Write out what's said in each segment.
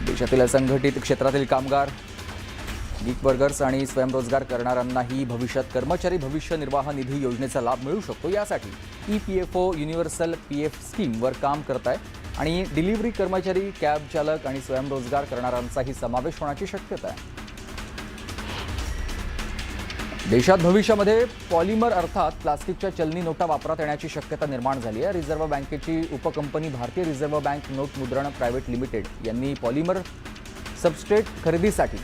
देशातील असंघटित क्षेत्रातील कामगार, गिग वर्कर्स आणि स्वयंरोजगार करणाऱ्यांनाही भविष्यात कर्मचारी भविष्य निर्वाह निधी योजनेचा लाभ मिळू शकतो। यासाठी EPFO युनिव्हर्सल PF स्कीमवर काम करत आहे आणि डिलिव्हरी कर्मचारी, कॅब चालक आणि स्वयंरोजगार करणाऱ्यांचाही समावेश होण्याची शक्यता आहे। देशात भविष्यामध्ये पॉलिमर अर्थात प्लास्टिकच्या चलनी नोटा वापरात येण्याची शक्यता निर्माण झाली आहे। रिझर्व्ह बँकेची उपकंपनी भारतीय रिझर्व्ह बँक नोट मुद्रण प्रायव्हेट लिमिटेड यांनी पॉलिमर सबस्ट्रेट खरेदीसाठी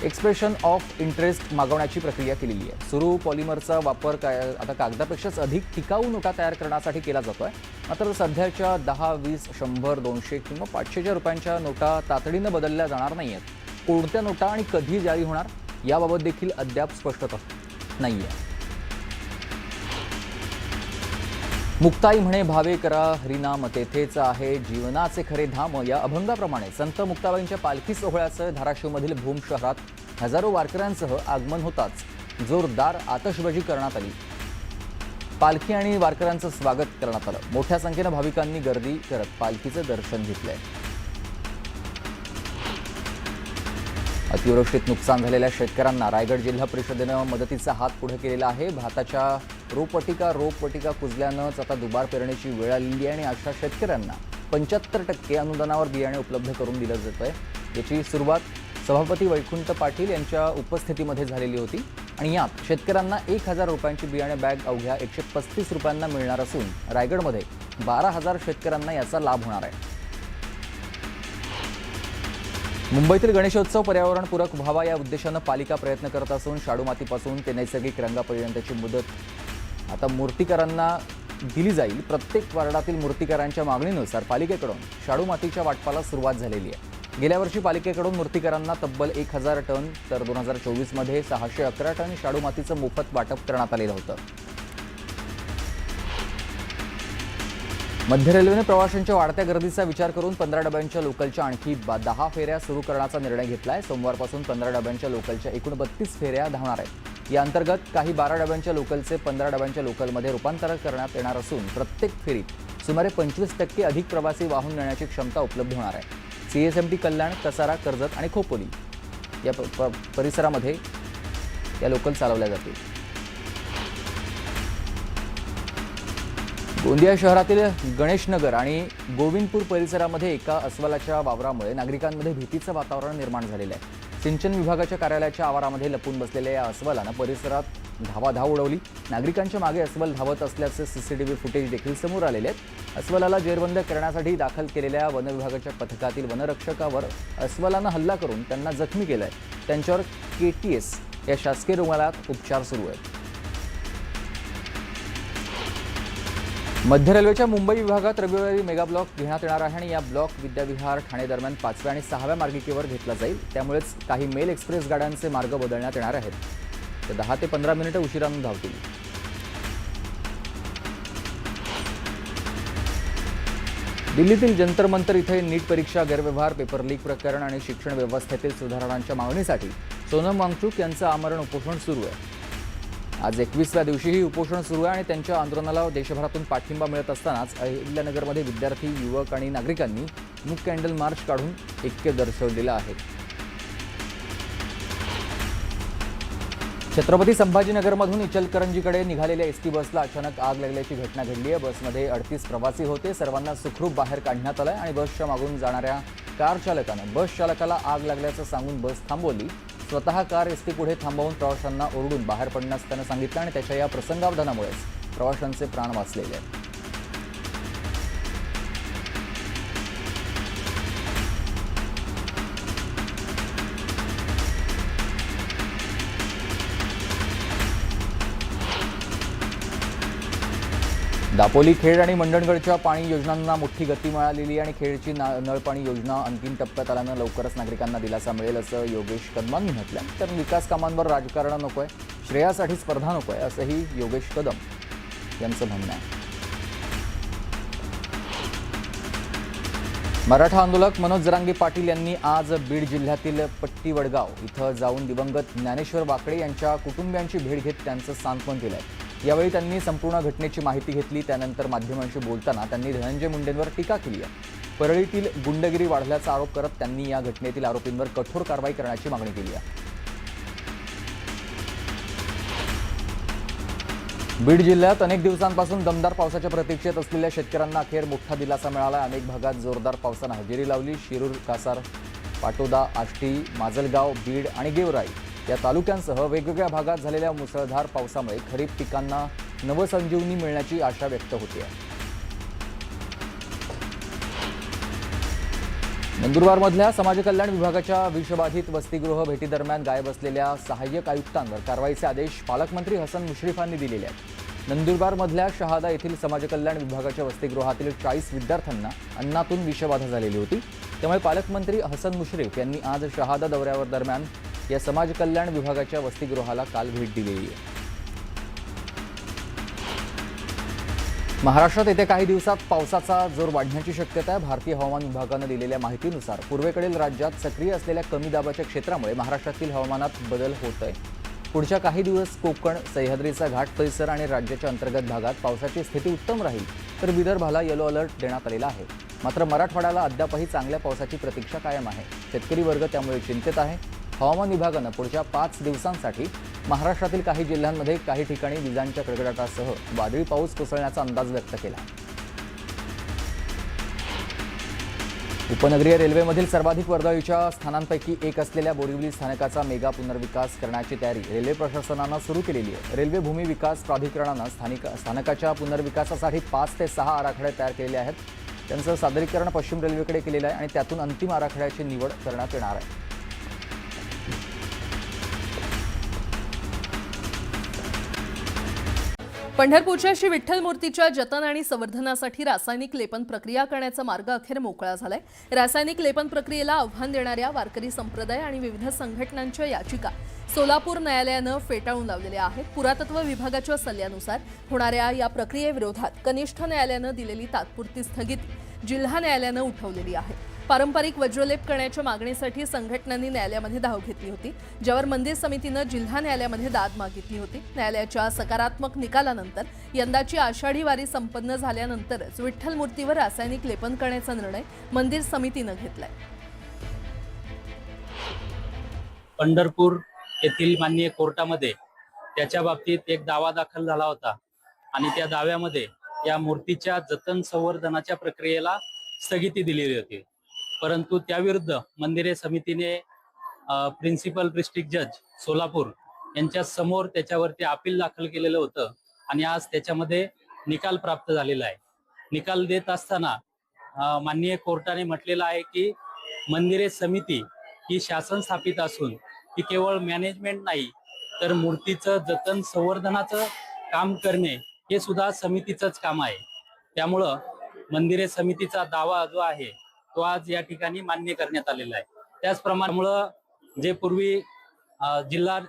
एक्सप्रेशन ऑफ इंटरेस्ट मागवण्याची प्रक्रिया केलेली आहे। सुरू पॉलिमरचा वापर आता कागदापेक्षाच अधिक टिकाऊ नोटा तयार करण्यासाठी केला जातोय। मात्र सध्याच्या 10, 20, 100, 200 किंवा 500 रुपयांच्या नोटा तातडीनं बदलल्या जाणार नाहीयेत। कोणत्या नोटा आणि कधी जारी होणार याबाबत देखील अद्याप स्पष्टता नाहीये। मुक्ताई म्हणे भावे करा हरिनाम तेथेच आहे जीवनाचे खरे धाम या अभंगाप्रमाणे संत मुक्ताबाईंच्या पालखी सोहळ्याचं धाराशिवमधील भूम शहरात हजारो वारकऱ्यांसह आगमन होताच जोरदार आतषबाजी करण्यात आली। पालखी आणि वारकऱ्यांचं स्वागत करण्यात आलं। मोठ्या संख्येनं भाविकांनी गर्दी करत पालखीचं दर्शन घेतलंय। अतिवृष्टीत नुकसान झालेल्या शेतकऱ्यांना रायगड जिल्हा परिषदेनं मदतीचा हात पुढे केलेला आहे। भाताच्या रोपवाटिका कुजल्यानंच आता दुबार पेरणीची वेळ आलेली आहे आणि अशा शेतकऱ्यांना 75% अनुदानावर बियाणे उपलब्ध करून दिलं जातंय। याची सुरुवात सभापती वैकुंठ पाटील यांच्या उपस्थितीमध्ये झालेली होती आणि यात शेतकऱ्यांना 1000 रुपयांची बियाणे बॅग अवघ्या 135 रुपयांना मिळणार असून रायगडमध्ये 12,000 शेतकऱ्यांना याचा लाभ होणार आहे। मुंबईतील गणेशोत्सव पर्यावरणपूरक व्हावा या उद्देशानं पालिका प्रयत्न करत असून शाडू मातीपासून ते नैसर्गिक रंगापर्यंतची मुदत आता मूर्तिकारांना दिली जाईल। प्रत्येक वार्डातील मूर्तिकारांच्या मागणीनुसार पालिकेकडून शाडू मातीच्या वाटपाला सुरुवात झालेली आहे। गेल्या वर्षी पालिकेकडून मूर्तिकारांना तब्बल 1000 टन तर 2024 मध्ये 611 टन शाडू मातीचं मोफत वाटप करण्यात आलेलं होतं। मध्य रेल्वेने प्रवाशांच्या वाढत्या गर्दीचा विचार करून 15 डब्यांच्या लोकलच्या आणखी 10 फेऱ्या सुरू करण्याचा निर्णय घेतलाय। सोमवारपासून 15 डब्यांच्या लोकलच्या एकूण 32 फेऱ्या धावणार आहेत। या अंतर्गत काही 12 डब्यांच्या लोकलचे 15 डब्यांच्या लोकलमध्ये रूपांतर करण्यात येणार असून प्रत्येक फेरीत सुमारे 25% अधिक प्रवासी वाहून नेण्याची क्षमता उपलब्ध होणार आहे। CSMT कल्याण, कसारा, कर्जत आणि खोपोली या परिसरामध्ये या लोकल चालवल्या जातील। गोंदिया शहरातील गणेशनगर आणि गोविंदपूर परिसरामध्ये एका अस्वलाच्या वावरामुळे नागरिकांमध्ये भीतीचं वातावरण निर्माण झालेलं आहे। सिंचन विभागाच्या कार्यालयाच्या आवारामध्ये लपून बसलेल्या या अस्वलानं परिसरात धावाधाव उडवली। नागरिकांच्या मागे अस्वल धावत असल्याचे CCTV फुटेज देखील समोर आलेले आहेत। अस्वलाला जेरबंद करण्यासाठी दाखल केलेल्या वन विभागाच्या पथकातील वनरक्षकावर अस्वलानं हल्ला करून त्यांना जखमी केलंय। त्यांच्यावर KTS या शासकीय रुग्णालयात उपचार सुरू आहेत। मध्य रेल्वेच्या मुंबई विभागात रविवारी मेगा ब्लॉक घेण्यात येणार आहे आणि या ब्लॉक विद्याविहार ठाणे दरम्यान 5व्या आणि 6व्या मार्गिकेवर घेतला जाईल। त्यामुळेच काही मेल एक्सप्रेस गाड्यांचे मार्ग बदलण्यात येणार आहेत। ते 10 ते 15 मिनिटं उशिराने धावतील। दिल्लीतील जंतर मंतर इथे नीट परीक्षा गैरव्यवहार, पेपर लीक प्रकरण आणि शिक्षण व्यवस्थेतील सुधारणांच्या मागणीसाठी सोनम वांगचुक यांचं आमरण उपोषण सुरू आहे। आज 21व्या दिवशीही उपोषण सुरू आहे आणि त्यांच्या आंदोलनाला देशभरातून पाठिंबा मिळत असतानाच अहिल्यानगरमध्ये विद्यार्थी, युवक आणि नागरिकांनी मूक कॅन्डल मार्च काढून ऐक्य दर्शवलेलं आहे। छत्रपती संभाजीनगरमधून इचलकरंजीकडे निघालेल्या एसटी बसला अचानक आग लागल्याची घटना घडली आहे। बसमध्ये 38 प्रवासी होते। सर्वांना सुखरूप बाहेर काढण्यात आलंय आणि बसच्या मागून जाणाऱ्या कार चालकानं बस चालकाला आग लागल्याचं सांगून बस थांबवली। स्वतः कार एसटी पुढे थांबवून प्रवाशांना ओरडून बाहेर पडण्यास त्यानं सांगितलं आणि त्याच्या या प्रसंगावधानामुळेच प्रवाशांचे प्राण वाचलेले आहेत। दापोली, खेड आणि मंडणगडच्या पाणी योजनांना मोठी गती मिळालेली आणि खेडची नळपाणी योजना अंतिम टप्प्यात आल्यानं लवकरच नागरिकांना दिलासा मिळेल असं योगेश कदमांनी म्हटलं। तर विकास कामांवर राजकारण नकोय, श्रेयासाठी स्पर्धा नकोय असंही योगेश कदम यांचं म्हणणं आहे। मराठा आंदोलक मनोज जरांगे पाटील यांनी आज बीड जिल्ह्यातील पट्टी वडगाव इथं जाऊन दिवंगत ज्ञानेश्वर वाकडे यांच्या कुटुंबियांची भेट घेत त्यांचं सांत्वन केलंय। यावेळी त्यांनी संपूर्ण घटनेची माहिती घेतली। त्यानंतर माध्यमांशी बोलताना त्यांनी धनंजय मुंडेंवर टीका केली आहे। परळीतील गुंडगिरी वाढल्याचा आरोप करत त्यांनी या घटनेतील आरोपींवर कठोर कारवाई करण्याची मागणी केली आहे. बीड जिल्ह्यात अनेक दिवसांपासून दमदार पावसाच्या प्रतीक्षेत असलेल्या शेतकऱ्यांना अखेर मोठा दिलासा मिळाला. अनेक भागात जोरदार पावसानं हजेरी लावली. शिरूर, कासार, पाटोदा, आष्टी, माजलगाव, बीड आणि गेवराई या तालुक्यांसह वेगवेगळ्या भागात झालेल्या मुसळधार पावसामुळे खरीप पिकांना नवसंजीवनी मिळण्याची आशा व्यक्त होते आहे. नंदुरबारमधल्या समाज कल्याण विभागाच्या विषबाधित वसतिगृह भेटीदरम्यान गायब असलेल्या सहाय्यक आयुक्तांवर कारवाईचे आदेश पालकमंत्री हसन मुश्रीफांनी दिलेले आहेत. नंदुरबारमधल्या शहादा येथील समाज कल्याण विभागाच्या वसतिगृहातील 40 विद्यार्थ्यांना अन्नातून विषबाधा झालेली होती. त्यामुळे पालकमंत्री हसन मुश्रीफ यांनी आज शहादा दौऱ्यावर दरम्यान या समाज कल्याण विभागाच्या वसतिगृहाला काल भेट दिलेली आहे. महाराष्ट्रात येत्या काही दिवसात पावसाचा जोर वाढण्याची शक्यता आहे. भारतीय हवामान विभागानं दिलेल्या माहितीनुसार पूर्वेकडील राज्यात सक्रिय असलेल्या कमी दाबाच्या क्षेत्रामुळे महाराष्ट्रातील हवामानात बदल होत आहे. पुढच्या काही दिवस कोकण, सह्याद्रीचा घाट परिसर आणि राज्याच्या अंतर्गत भागात पावसाची स्थिती उत्तम राहील, तर विदर्भाला येलो अलर्ट देण्यात आलेला आहे. मात्र मराठवाड्याला अद्यापही चांगल्या पावसाची प्रतीक्षा कायम आहे. शेतकरी वर्ग त्यामुळे चिंतित आहे. हवामान विभागानं पुढच्या 5 दिवसांसाठी महाराष्ट्रातील काही जिल्ह्यांमध्ये काही ठिकाणी विजांच्या कडकडाटासह वादळी पाऊस कोसळण्याचा अंदाज व्यक्त केला. उपनगरीय रेल्वेमधील सर्वाधिक वर्दळीच्या स्थानांपैकी एक असलेल्या बोरिवली स्थानकाचा मेगा पुनर्विकास करण्याची तयारी रेल्वे प्रशासनानं सुरू केलेली आहे. रेल्वे भूमी विकास प्राधिकरणानं स्थानकाच्या पुनर्विकासासाठी 5 ते 6 आराखडे तयार केलेले आहेत. त्यांचं सादरीकरण पश्चिम रेल्वेकडे केलेलं आहे आणि त्यातून अंतिम आराखड्याची निवड करण्यात येणार आहे. पंढरपूरच्या श्री विठ्ठल मूर्तीच्या जतन आणि संवर्धनासाठी रासायनिक लेपन प्रक्रिया करण्याचा मार्ग अखेर मोकळा झालाय. रासायनिक लेपन प्रक्रियेला आव्हान देणाऱ्या वारकरी संप्रदाय आणि विविध संघटनांच्या याचिका सोलापूर न्यायालयानं फेटाळून लावलेल्या आहेत. पुरातत्व विभागाच्या सल्ल्यानुसार होणाऱ्या या प्रक्रियेविरोधात कनिष्ठ न्यायालयानं दिलेली तात्पुरती स्थगिती जिल्हा न्यायालयानं उठवलेली आहे. पारंपरिक वज्रलेप करण्याच्या मागणीसाठी संघटनांनी न्यायालयामध्ये धाव घेतली होती, ज्यावर मंदिर समितीनं जिल्हा न्यायालयामध्ये दाद मागितली होती. न्यायालयाच्या सकारात्मक निकालानंतर यंदाची आषाढी वारी संपन्न झाल्यानंतरच विठ्ठल मूर्तीवर रासायनिक लेपन करण्याचा निर्णय मंदिर समितीनं घेतलाय. पंढरपूर येथील माननीय कोर्टामध्ये त्याच्या बाबतीत एक दावा दाखल झाला होता आणि त्या दाव्यामध्ये या मूर्तीच्या जतन संवर्धनाच्या प्रक्रियेला स्थगिती दिलेली होती. परंतु त्याविरुद्ध मंदिरे समितीने प्रिन्सिपल डिस्ट्रिक्ट जज सोलापूर यांच्या समोर त्याच्यावरती अपील दाखल केलेलं होतं आणि आज त्याच्यामध्ये निकाल प्राप्त झालेला आहे. निकाल देत असताना माननीय कोर्टाने म्हटलेलं आहे की मंदिरे समिती ही शासन स्थापित असून ती केवळ मॅनेजमेंट नाही तर मूर्तीचं जतन संवर्धनाचं काम करणे हे सुद्धा समितीचंच काम आहे. त्यामुळं मंदिरे समितीचा दावा जो आहे तो आज या ठिकाणी मान्य करण्यात आलेला आहे. त्याचप्रमाणे जे पूर्वी जिल्हा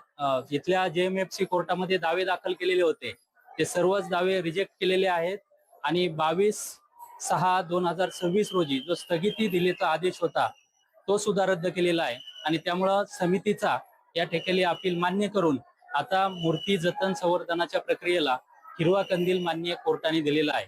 इथल्या JMFC कोर्टामध्ये दावे दाखल केलेले होते ते सर्वच दावे रिजेक्ट केलेले आहेत आणि 22/6/2026 रोजी जो स्थगिती दिलेचा आदेश होता तो सुद्धा रद्द केलेला आहे आणि त्यामुळं समितीचा या ठिकाणी अपील मान्य करून आता मूर्ती जतन संवर्धनाच्या प्रक्रियेला हिरवा कंदील मान्य कोर्टाने दिलेला आहे.